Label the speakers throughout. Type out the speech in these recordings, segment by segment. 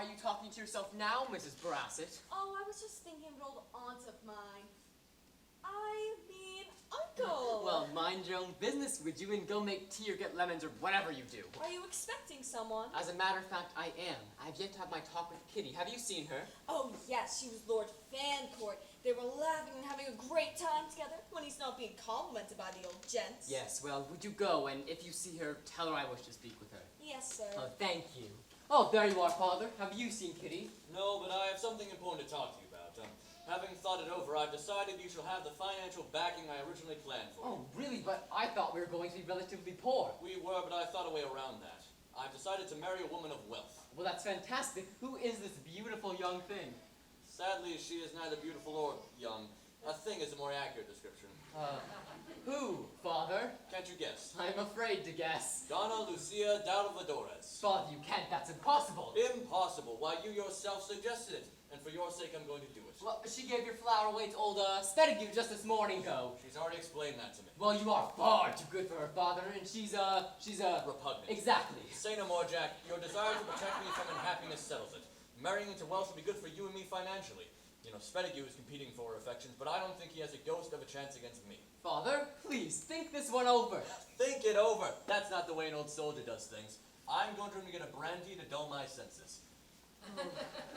Speaker 1: are you talking to yourself now, Mrs. Brassett?
Speaker 2: Oh, I was just thinking of an old aunt of mine. I mean, Uncle.
Speaker 1: Well, mind your own business, would you, and go make tea or get lemons or whatever you do.
Speaker 2: Are you expecting someone?
Speaker 1: As a matter of fact, I am. I've yet to have my talk with Kitty. Have you seen her?
Speaker 2: Oh, yes, she was Lord Fancourt. They were laughing and having a great time together when he's not being complimented by the old gents.
Speaker 1: Yes, well, would you go, and if you see her, tell her I wish to speak with her.
Speaker 2: Yes, sir.
Speaker 1: Oh, thank you. Oh, there you are, Father. Have you seen Kitty?
Speaker 3: No, but I have something important to talk to you about. Having thought it over, I've decided you shall have the financial backing I originally planned for.
Speaker 1: Oh, really? But I thought we were going to be relatively poor.
Speaker 3: We were, but I thought a way around that. I've decided to marry a woman of wealth.
Speaker 1: Well, that's fantastic. Who is this beautiful young thing?
Speaker 3: Sadly, she is neither beautiful or young. A thing is a more accurate description.
Speaker 1: Who, Father?
Speaker 3: Can't you guess?
Speaker 1: I'm afraid to guess.
Speaker 3: Donna Lucia d'Alvadores.
Speaker 1: Father, you can't. That's impossible.
Speaker 3: Impossible. Why, you yourself suggested it. And for your sake, I'm going to do it.
Speaker 1: Well, she gave your flower away to old Spedigue just this morning, though.
Speaker 3: She's already explained that to me.
Speaker 1: Well, you are far too good for her, Father, and she's
Speaker 3: repugnant.
Speaker 1: Exactly.
Speaker 3: Say no more, Jack. Your desire to protect me from unhappiness settles it. Marrying into wealth will be good for you and me financially. You know, Spedigue is competing for her affections, but I don't think he has a ghost of a chance against me.
Speaker 1: Father, please, think this one over.
Speaker 3: Think it over. That's not the way an old soldier does things. I'm going to him to get a brandy to dull my senses.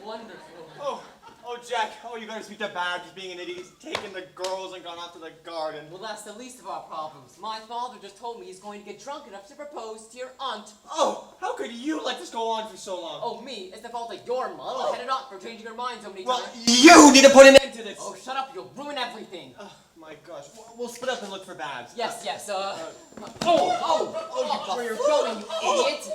Speaker 1: Wonderful.
Speaker 4: Oh, Jack. Oh, you better speak to Barb. He's being an idiot. He's taken the girls and gone off to the garden.
Speaker 1: Well, that's the least of our problems. My father just told me he's going to get drunk enough to propose to your aunt.
Speaker 4: Oh, how could you let this go on for so long?
Speaker 1: Oh, me? It's the fault of your mother. Head it up for changing her mind so many
Speaker 4: Well,
Speaker 1: times.
Speaker 4: you need to put an end to this.
Speaker 1: Oh, shut up. You'll ruin everything.
Speaker 4: Oh, my gosh. We'll split up and look for Babs.
Speaker 1: Yes.
Speaker 4: Oh,
Speaker 1: Where you're going, you idiot.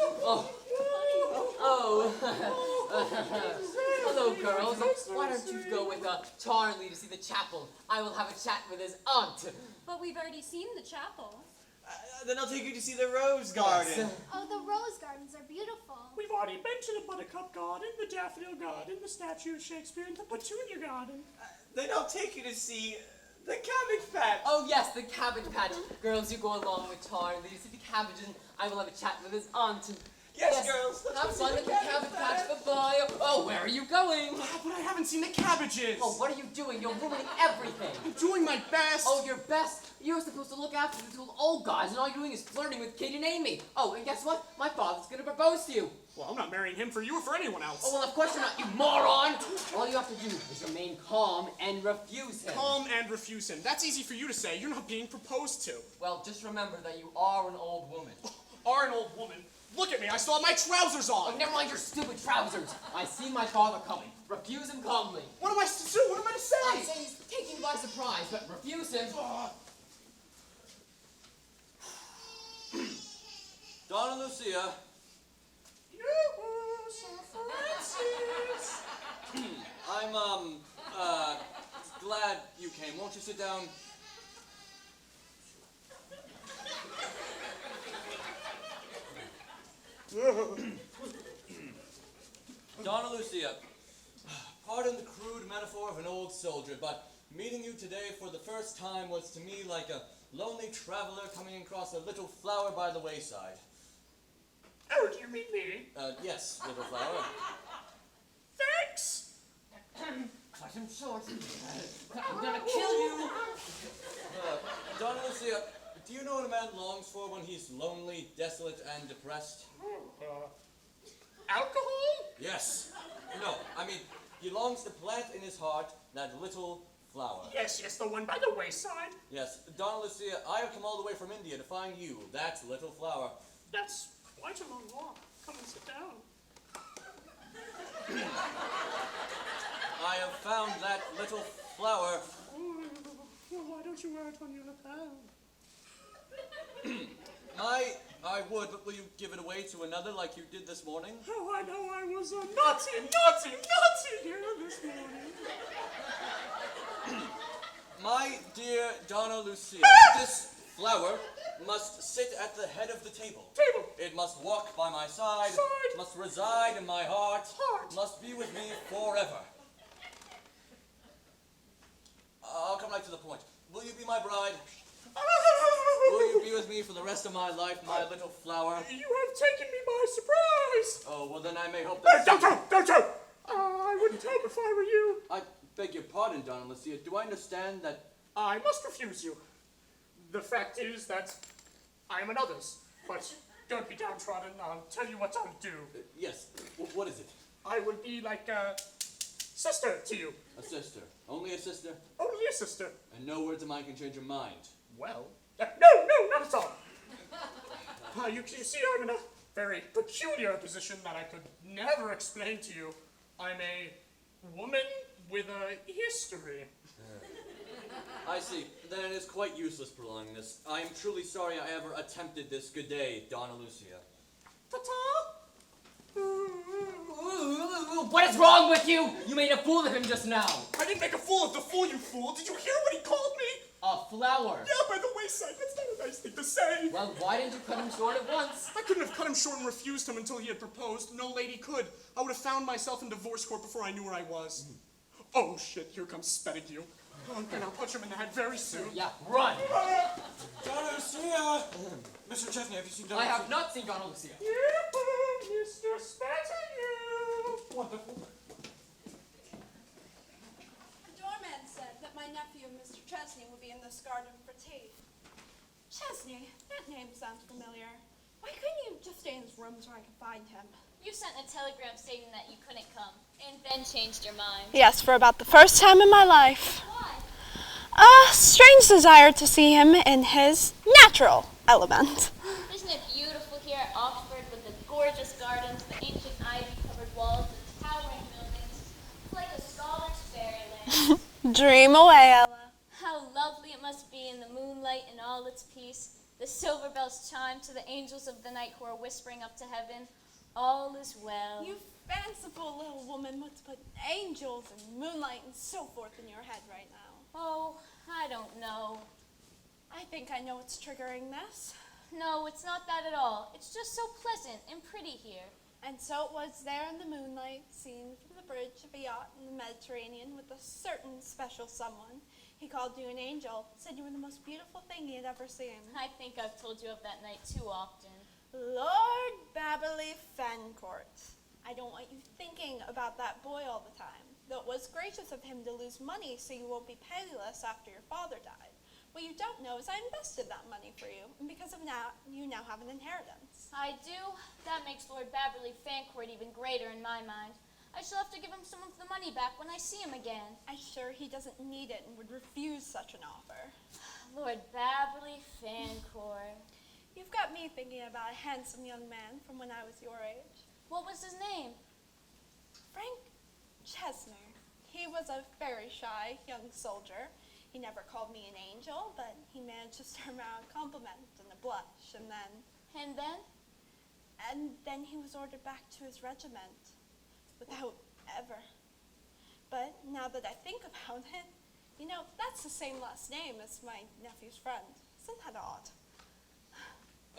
Speaker 1: Hello, girls. Why don't you go with Charley to see the chapel? I will have a chat with his aunt.
Speaker 5: But we've already seen the chapel.
Speaker 4: Then I'll take you to see the rose garden.
Speaker 1: Yes.
Speaker 5: Oh, the rose gardens are beautiful.
Speaker 6: We've already been to the buttercup garden, the daffodil garden, the statue of Shakespeare, and the petunia garden.
Speaker 4: Then I'll take you to see the cabbage patch.
Speaker 1: Oh, yes, the cabbage patch. Girls, you go along with Charley to see the cabbage, and I will have a chat with his aunt.
Speaker 4: Yes, girls.
Speaker 1: Have fun at the cabbage patch. Bye-bye. Oh, where are you going?
Speaker 6: But I haven't seen the cabbages.
Speaker 1: Oh, what are you doing? You're ruining everything.
Speaker 6: I'm doing my best.
Speaker 1: Oh, your best? You're supposed to look after the two old guys, and all you're doing is flirting with Kate and Amy. Oh, and guess what? My father's going to propose to you.
Speaker 6: Well, I'm not marrying him for you or for anyone else.
Speaker 1: Oh, well, of course you're not, you moron. All you have to do is remain calm and refuse him.
Speaker 6: Calm and refuse him. That's easy for you to say. You're not being proposed to.
Speaker 1: Well, just remember that you are an old woman.
Speaker 6: Are an old woman. Look at me. I still have my trousers on.
Speaker 1: Oh, never mind your stupid trousers. I see my father coming. Refuse him calmly.
Speaker 6: What am I to do? What am I to say?
Speaker 1: I say he's taking you by surprise, but refuse him.
Speaker 3: Donna Lucia.
Speaker 6: Francis.
Speaker 3: I'm, glad you came. Won't you sit down? Donna Lucia, pardon the crude metaphor of an old soldier, but meeting you today for the first time was to me like a lonely traveler coming across a little flower by the wayside.
Speaker 6: Oh, do you mean me?
Speaker 3: Yes, little flower.
Speaker 6: Thanks.
Speaker 1: Cut him short. I'm gonna kill you.
Speaker 3: Donna Lucia, do you know what a man longs for when he's lonely, desolate, and depressed?
Speaker 6: Alcohol?
Speaker 3: Yes. No, I mean, he longs to plant in his heart that little flower.
Speaker 6: Yes, the one by the wayside.
Speaker 3: Yes, Donna Lucia, I have come all the way from India to find you, that little flower.
Speaker 6: That's quite a long walk. Come and sit down.
Speaker 3: I have found that little flower.
Speaker 6: Oh, well, why don't you wear it on your lapel?
Speaker 3: I would, but will you give it away to another like you did this morning?
Speaker 6: Oh, I know I was naughty here this morning.
Speaker 3: My dear Donna Lucia, this flower must sit at the head of the table.
Speaker 6: Table.
Speaker 3: It must walk by my side. Must reside in my heart. Must be with me forever. I'll come right to the point. Will you be my bride? Will you be with me for the rest of my life, my little flower?
Speaker 6: You have taken me by surprise.
Speaker 3: Oh, well then I may hope that...
Speaker 6: Don't Don't tell! I wouldn't help if I were you.
Speaker 3: I beg your pardon, Donna Lucia. Do I understand that...
Speaker 6: I must refuse you. The fact is that I am another's, but don't be downtrodden. I'll tell you what I'll do.
Speaker 3: yes, what is it?
Speaker 6: I will be like a sister to you.
Speaker 3: A sister. Only a sister?
Speaker 6: Only a sister.
Speaker 3: And no words of mine can change your mind.
Speaker 6: Well, no, not at all. You see, I'm in a very peculiar position that I could never explain to you. I'm a woman with a history.
Speaker 3: I see. Then it is quite useless prolonging this. I am truly sorry I ever attempted this. Good day, Donna Lucia.
Speaker 6: Ta-ta!
Speaker 1: What is wrong with you? You made a fool of him just now.
Speaker 6: I didn't make a fool of the fool, you fool. Did you hear what he called me?
Speaker 1: A flower.
Speaker 6: Yeah, by the wayside. That's not a nice thing to say.
Speaker 1: Well, why didn't you cut him short at once?
Speaker 6: I couldn't have cut him short and refused him until he had proposed. No lady could. I would have found myself in divorce court before I knew where I was. Oh, shit, here comes Spettigue. Oh, and I'll punch him in the head very soon.
Speaker 1: Yeah, run.
Speaker 4: Donna Lucia! Mr. Chesney, have you seen Donna
Speaker 1: I
Speaker 4: Lucia?
Speaker 1: have not seen Donna Lucia.
Speaker 6: Mr. Spettigue!
Speaker 4: Wonderful.
Speaker 2: The doorman said that my nephew, Mr. Chesney, will be in this garden for tea. Chesney, that name sounds familiar. Why couldn't you just stay in his room so I could find him?
Speaker 5: You sent a telegram stating that you couldn't come, and then changed your mind.
Speaker 2: Yes, for about the first time in my life.
Speaker 5: Why?
Speaker 2: A strange desire to see him in his natural element.
Speaker 5: Isn't it beautiful here at Oxford with the gorgeous gardens, the ancient ivy-covered walls, the towering buildings? It's like a scholar's fairyland.
Speaker 2: Dream away, Ella.
Speaker 5: How lovely it must be in the moonlight and all its peace. The silver bells chime to the angels of the night who are whispering up to heaven. All is well.
Speaker 2: You fanciful little woman wants to put angels and moonlight and so forth in your head right now.
Speaker 5: Oh, I don't know.
Speaker 2: I think I know what's triggering this.
Speaker 5: No, it's not that at all. It's just so pleasant and pretty here.
Speaker 2: And so it was there in the moonlight, seen from the bridge of a yacht in the Mediterranean with a certain special someone. He called you an angel, said you were the most beautiful thing he had ever seen.
Speaker 5: I think I've told you of that night too often.
Speaker 2: Lord Babberley Fancourt. I don't want you thinking about that boy all the time. Though it was gracious of him to lose money so you won't be penniless after your father died. What you don't know is I invested that money for you, and because of that, you now have an inheritance.
Speaker 5: I do? That makes Lord Babberley Fancourt even greater in my mind. I shall have to give him some of the money back when I see him again.
Speaker 2: I'm sure he doesn't need it and would refuse such an offer.
Speaker 5: Lord Babberley Fancourt.
Speaker 2: You've got me thinking about a handsome young man from when I was your age.
Speaker 5: What was his name?
Speaker 2: Frank Chesner. He was a very shy young soldier. He never called me an angel, but he managed to stir around a compliment and a blush, and then he was ordered back to his regiment without ever. But now that I think about it, you know, that's the same last name as my nephew's friend. Isn't that odd?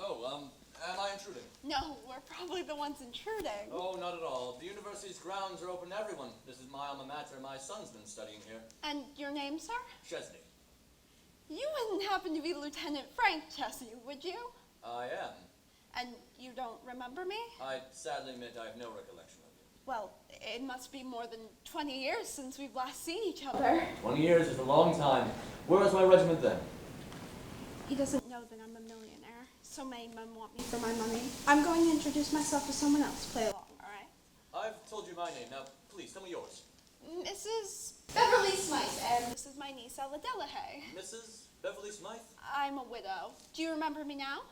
Speaker 3: Oh, am I intruding?
Speaker 2: No, we're probably the ones intruding.
Speaker 3: Oh, not at all. The university's grounds are open to everyone. This is my alma mater. My son's been studying here.
Speaker 2: And your name, sir?
Speaker 3: Chesney.
Speaker 2: You wouldn't happen to be Lieutenant Frank Chesney, would you?
Speaker 3: I am.
Speaker 2: And you don't remember me?
Speaker 3: I sadly admit I have no recollection of you.
Speaker 2: Well, it must be more than 20 years since we've last seen each other.
Speaker 3: 20 years is a long time. Where was my regiment then?
Speaker 2: He doesn't know that I'm a millionaire, so many men want me for my money. I'm going to introduce myself to someone else. Play along, all right?
Speaker 3: I've told you my name. Now, please, tell me yours.
Speaker 2: Mrs. Beverly Smythe, and this is my niece, Ella Delahaye.
Speaker 3: Mrs. Beverly Smythe?
Speaker 2: I'm a widow. Do you remember me now?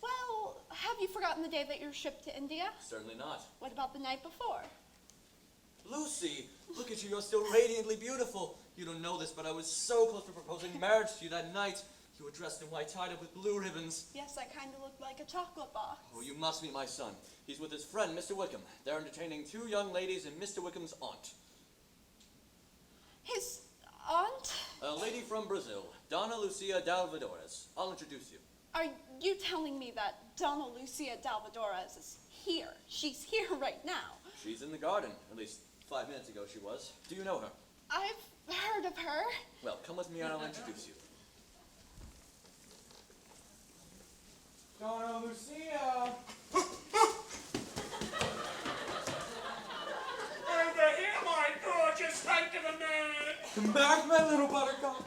Speaker 2: Well, have you forgotten the day that you were shipped to India?
Speaker 3: Certainly not.
Speaker 2: What about the night before?
Speaker 3: Lucy, look at you. You're still radiantly beautiful. You don't know this, but I was so close to proposing marriage to you that night. You were dressed in white, tied up with blue ribbons.
Speaker 2: Yes, I kind of looked like a chocolate box.
Speaker 3: Oh, you must meet my son. He's with his friend, Mr. Wickham. They're entertaining 2 young ladies and Mr. Wickham's aunt.
Speaker 2: His aunt?
Speaker 3: A lady from Brazil, Donna Lucia Dalvadores. I'll introduce you.
Speaker 2: Are you telling me that Donna Lucia Dalvadores is here? She's here right now.
Speaker 3: She's in the garden. At least 5 minutes ago she was. Do you know her?
Speaker 2: I've heard of her.
Speaker 3: Well, come with me and I'll introduce you.
Speaker 4: Donna Lucia!
Speaker 3: Come back, my little buttercup.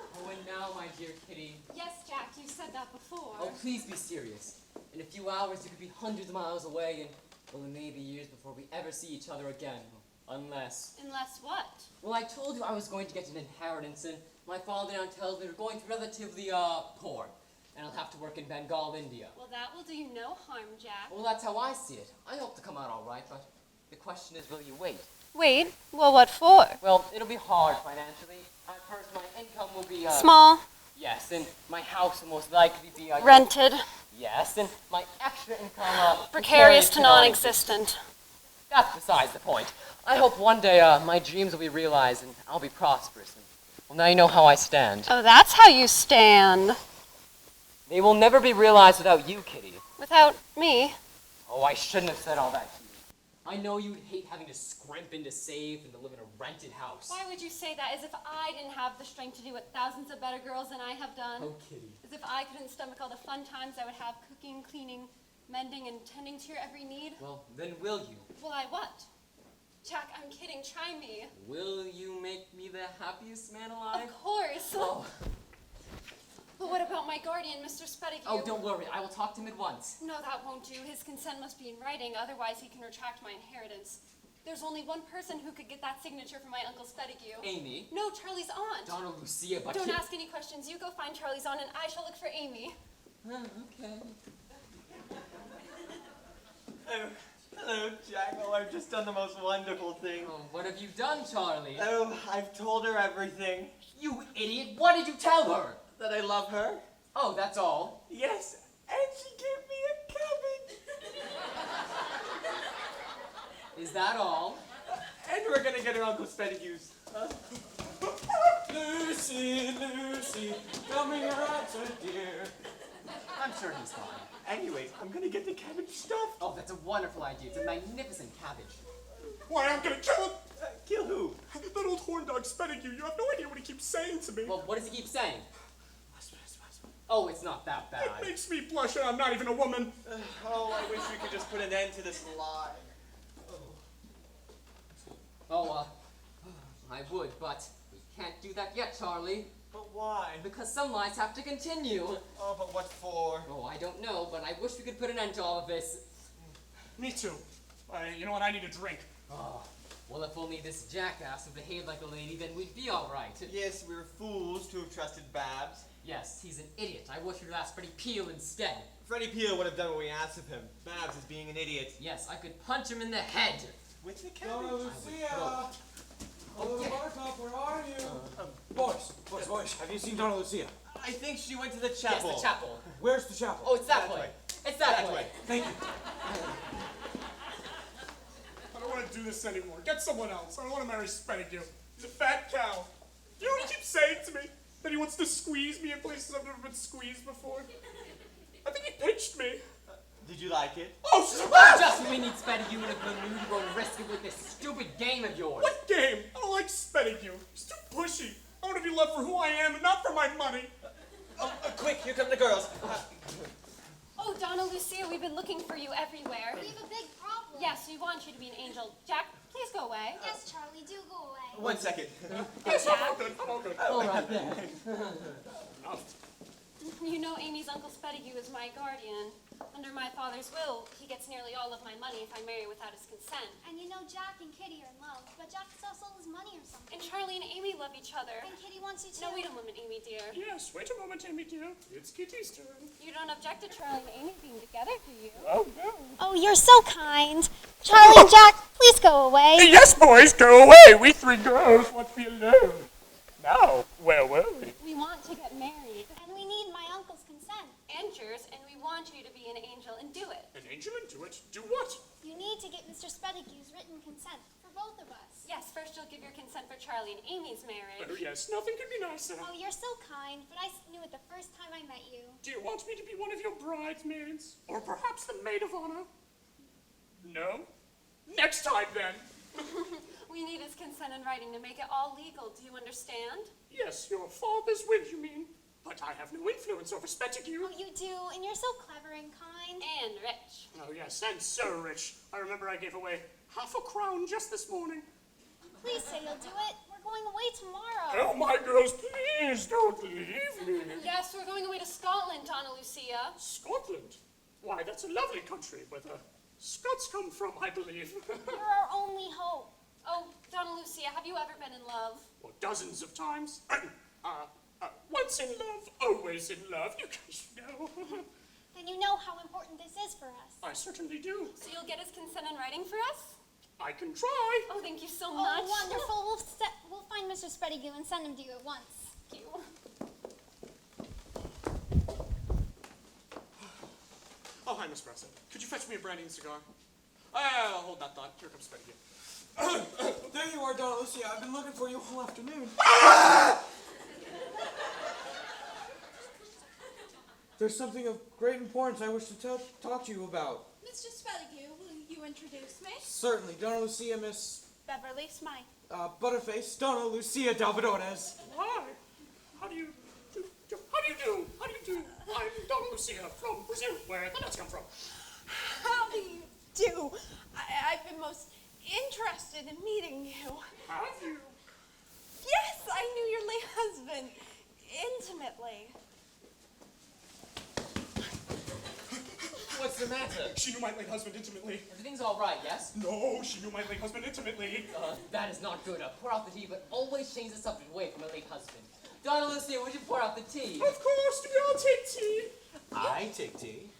Speaker 1: Oh, and now, my dear kitty.
Speaker 7: Yes, Jack, you said that before.
Speaker 1: Oh, please be serious. In a few hours, you could be hundreds of miles away, and, well, it may be years before we ever see each other again. Unless...
Speaker 7: Unless what?
Speaker 1: Well, I told you I was going to get an inheritance, and my father now tells me we're going to be relatively, poor. And I'll have to work in Bengal, India.
Speaker 7: Well, that will do you no harm, Jack.
Speaker 1: Well, that's how I see it. I hope to come out all right, but the question is, will you wait?
Speaker 7: Wait? Well, what for?
Speaker 1: Well, it'll be hard financially. At first, my income will be,
Speaker 7: Small,
Speaker 1: Yes, and my house will most likely be,
Speaker 7: rented,
Speaker 1: Yes, and my extra income,
Speaker 7: precarious to non-existent.
Speaker 1: That's besides the point. I hope one day, my dreams will be realized and I'll be prosperous. And, well, now you know how I stand.
Speaker 7: Oh, that's how you stand.
Speaker 1: They will never be realized without you, Kitty.
Speaker 7: Without me.
Speaker 1: Oh, I shouldn't have said all that to you. I know you'd hate having to scrimp and to save and to live in a rented house.
Speaker 7: Why would you say that? As if I didn't have the strength to do what thousands of better girls than I have done.
Speaker 1: Oh, Kitty.
Speaker 7: As if I couldn't stomach all the fun times I would have cooking, cleaning, mending, and tending to your every need.
Speaker 1: Well, then will you?
Speaker 7: Will I what? Jack, I'm kidding. Try me.
Speaker 1: Will you make me the happiest man alive?
Speaker 7: Of course.
Speaker 1: Oh.
Speaker 7: But what about my guardian, Mr. Spedigue?
Speaker 1: Oh, don't worry. I will talk to him at once.
Speaker 7: No, that won't do. His consent must be in writing, otherwise he can retract my inheritance. There's only one person who could get that signature from my Uncle Spedigue.
Speaker 1: Amy?
Speaker 7: No, Charlie's aunt.
Speaker 1: Donna Lucia, but
Speaker 7: Don't ask any questions. You go find Charlie's aunt and I shall look for Amy.
Speaker 1: Okay.
Speaker 4: Hello, Jack. Oh, I've just done the most wonderful thing.
Speaker 1: Oh, what have you done, Charlie?
Speaker 4: Oh, I've told her everything.
Speaker 1: You idiot! What did you tell her?
Speaker 4: That I love her.
Speaker 1: Oh, that's all?
Speaker 4: Yes, and she gave me a cabbage.
Speaker 1: Is that all?
Speaker 4: And we're gonna get her Uncle Spedigue's.
Speaker 3: Lucy, Lucy, tell me your answer, dear.
Speaker 1: I'm sure he's fine.
Speaker 4: Anyways, I'm gonna get the cabbage stuffed.
Speaker 1: Oh, that's a wonderful idea. It's a magnificent cabbage.
Speaker 6: Why, I'm gonna kill him!
Speaker 4: Kill who?
Speaker 6: That old horn dog Spedigue. You have no idea what he keeps saying to me.
Speaker 1: Well, what does he keep saying? Oh, it's not that bad.
Speaker 6: It makes me blush and I'm not even a woman.
Speaker 4: Oh, I wish we could just put an end to this lie.
Speaker 1: Oh, I would, but we can't do that yet, Charlie.
Speaker 4: But why?
Speaker 1: Because some lies have to continue.
Speaker 4: Oh, but what for?
Speaker 1: Oh, I don't know, but I wish we could put an end to all of this.
Speaker 6: Me too. You know what? I need a drink.
Speaker 1: Oh, well, if only this jackass had behaved like a lady, then we'd be all right.
Speaker 4: Yes, we were fools to have trusted Babs.
Speaker 1: Yes, he's an idiot. I wish we'd asked Freddie Peel instead.
Speaker 4: Freddie Peel would have done what we asked of him. Babs is being an idiot.
Speaker 1: Yes, I could punch him in the head.
Speaker 4: With the
Speaker 3: Donna
Speaker 4: cabbage.
Speaker 3: Lucia! Oh, little buttercup, where are you? Boys, have you seen Donna Lucia?
Speaker 4: I think she went to the
Speaker 1: Yes,
Speaker 4: chapel.
Speaker 1: the chapel.
Speaker 3: Where's the chapel?
Speaker 1: Oh, it's that
Speaker 4: That
Speaker 1: way.
Speaker 4: way.
Speaker 1: It's that,
Speaker 4: That
Speaker 1: way.
Speaker 4: way.
Speaker 3: Thank you.
Speaker 6: I don't want to do this anymore. Get someone else. I don't want to marry Spedigue. He's a fat cow. You know what he keeps saying to me? That he wants to squeeze me in places I've never been squeezed before. I think he pinched me.
Speaker 4: Did you like it?
Speaker 6: Oh,
Speaker 1: Just when we need Spedigue in a good mood, you go risk it with this stupid game of yours.
Speaker 6: What game? I don't like Spedigue. He's too pushy. I want to be loved for who I am and not for my money.
Speaker 4: Quick, here come the girls.
Speaker 2: Oh, Donna Lucia, we've been looking for you everywhere.
Speaker 8: We have a big problem.
Speaker 2: Yes, we want you to be an angel. Jack, please go away.
Speaker 8: Yes, Charlie, do go away.
Speaker 4: 1 second.
Speaker 6: Yes, I'm all good. I'm all good.
Speaker 1: All right, then.
Speaker 2: You know Amy's Uncle Spedigue is my guardian. Under my father's will, he gets nearly all of my money if I marry without his consent.
Speaker 8: And you know Jack and Kitty are in love, but Jack lost all his money or something.
Speaker 2: And Charlie and Amy love each other.
Speaker 8: And Kitty wants you too.
Speaker 2: No, wait a moment, Amy dear.
Speaker 6: Yes, wait a moment, Amy dear. It's Kitty's turn.
Speaker 2: You don't object to Charlie and Amy being together, do you?
Speaker 6: Oh, no.
Speaker 8: Oh, you're so kind. Charlie and Jack, please go away.
Speaker 6: Yes, boys, go away. We three girls want to be alone. Now, where were we?
Speaker 2: We want to get married.
Speaker 8: And we need my uncle's consent.
Speaker 2: And yours, and we want you to be an angel and do it.
Speaker 6: An angel and do it? Do what?
Speaker 8: You need to get Mr. Spedigue's written consent for both of us.
Speaker 2: Yes, first you'll give your consent for Charlie and Amy's marriage.
Speaker 6: Oh, yes, nothing could be nicer.
Speaker 8: Oh, you're so kind, but I knew it the first time I met you.
Speaker 6: Do you want me to be one of your bridesmaids? Or perhaps the maid of honor? No? Next time, then.
Speaker 2: We need his consent in writing to make it all legal. Do you understand?
Speaker 6: Yes, your father's will, you mean? But I have no influence over Spedigue.
Speaker 8: Oh, you do, and you're so clever and kind.
Speaker 2: And rich.
Speaker 6: Oh, yes, and so rich. I remember I gave away half a crown just this morning.
Speaker 8: Please say you'll do it. We're going away tomorrow.
Speaker 6: Oh, my girls, please don't leave me.
Speaker 7: Yes, we're going away to Scotland, Donna Lucia.
Speaker 6: Scotland? Why, that's a lovely country where the Scots come from, I believe.
Speaker 8: You're our only hope.
Speaker 7: Oh, Donna Lucia, have you ever been in love?
Speaker 6: Well, dozens of times. Once in love, always in love. You guys know.
Speaker 8: Then you know how important this is for us.
Speaker 6: I certainly do.
Speaker 7: So you'll get his consent in writing for us?
Speaker 6: I can try.
Speaker 7: Oh, thank you so
Speaker 8: Oh,
Speaker 7: much.
Speaker 8: wonderful. We'll find Mr. Spettigue and send him to you at once.
Speaker 7: Thank you.
Speaker 6: Oh, hi, Miss Brassett. Could you fetch me a brandy and cigar? I'll hold that thought. Here comes Spettigue.
Speaker 9: There you are, Donna Lucia. I've been looking for you all afternoon. There's something of great importance I wish to talk to you about.
Speaker 2: Mr. Spettigue, will you introduce me?
Speaker 9: Certainly, Donna Lucia, Miss
Speaker 2: Beverly Smythe.
Speaker 9: Butterface, Donna Lucia Dalvadores.
Speaker 6: Hi. How do you do? I'm Donna Lucia from Brazil, where the nuts come from.
Speaker 2: How do you do? I've been most interested in meeting you.
Speaker 6: Have you?
Speaker 2: Yes, I knew your late husband intimately.
Speaker 1: What's the matter?
Speaker 6: She knew my late husband intimately.
Speaker 1: Everything's all right, yes?
Speaker 6: No, she knew my late husband intimately.
Speaker 1: That is not good. Pour out the tea, but always change the subject away from a late husband. Donna Lucia, would you pour out the tea?
Speaker 6: Of course, do we all take tea?
Speaker 9: I take tea.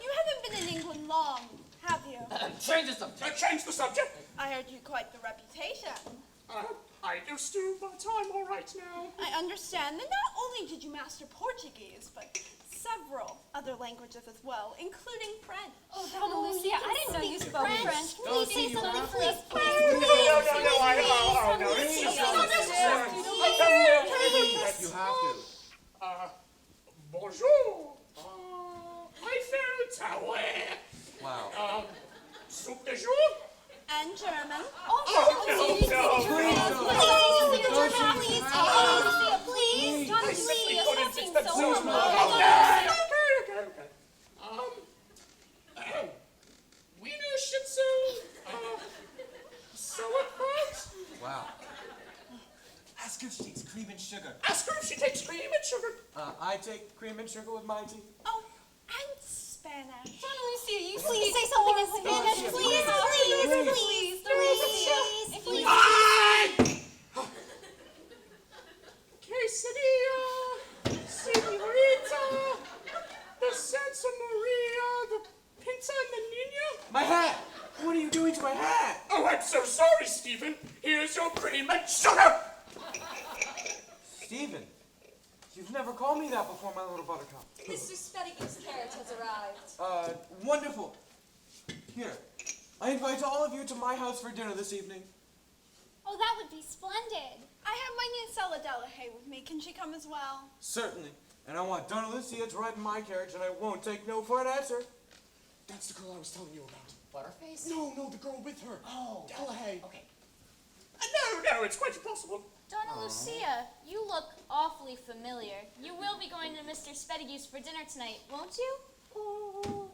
Speaker 2: You haven't been in England long, have you?
Speaker 1: Change the subject.
Speaker 6: Change the subject.
Speaker 2: I heard you quite the reputation.
Speaker 6: I used to, but I'm all right now.
Speaker 2: I understand that not only did you master Portuguese, but several other languages as well, including French.
Speaker 7: Oh, Donna Lucia, I didn't know you spoke French.
Speaker 8: Please say
Speaker 9: you
Speaker 8: something,
Speaker 9: have
Speaker 8: please.
Speaker 6: No,
Speaker 9: You have to.
Speaker 6: Bonjour. Eiffel Tower.
Speaker 9: Wow.
Speaker 6: Soup de jour.
Speaker 2: And German.
Speaker 8: Please.
Speaker 7: Donna
Speaker 6: I simply
Speaker 7: Lucia,
Speaker 6: couldn't.
Speaker 7: stop being
Speaker 6: It's
Speaker 7: so
Speaker 6: been
Speaker 7: horrible.
Speaker 6: Okay. Wiener Schnitzel. Sauerkraut.
Speaker 9: Wow.
Speaker 4: Ask her if she takes cream and sugar.
Speaker 6: Ask her if she takes cream and sugar.
Speaker 9: I take cream and sugar with my tea.
Speaker 2: Oh, and Spanish.
Speaker 7: Donna Lucia, you
Speaker 8: Please say something in Spanish. Please.
Speaker 6: Quesadilla, señorita, the Santa Maria, the Pinta and the Nina.
Speaker 9: My hat! What are you doing to my hat?
Speaker 6: Oh, I'm so sorry, Stephen. Here's your cream and sugar.
Speaker 9: Stephen, you've never called me that before, my little buttercup.
Speaker 10: Mr. Spettige's carriage has arrived.
Speaker 9: Wonderful. Here, I invite all of you to my house for dinner this evening.
Speaker 8: Oh, that would be splendid.
Speaker 2: I have my niece Ella Delahaye with me. Can she come as well?
Speaker 9: Certainly. And I want Donna Lucia to ride in my carriage, and I won't take no for an answer.
Speaker 6: That's the girl I was telling you about.
Speaker 1: Butterface?
Speaker 6: No, the girl with her.
Speaker 1: Oh.
Speaker 6: Delahaye.
Speaker 1: Okay.
Speaker 6: No, it's quite impossible.
Speaker 5: Donna Lucia, you look awfully familiar. You will be going to Mr. Spettige's for dinner tonight, won't you?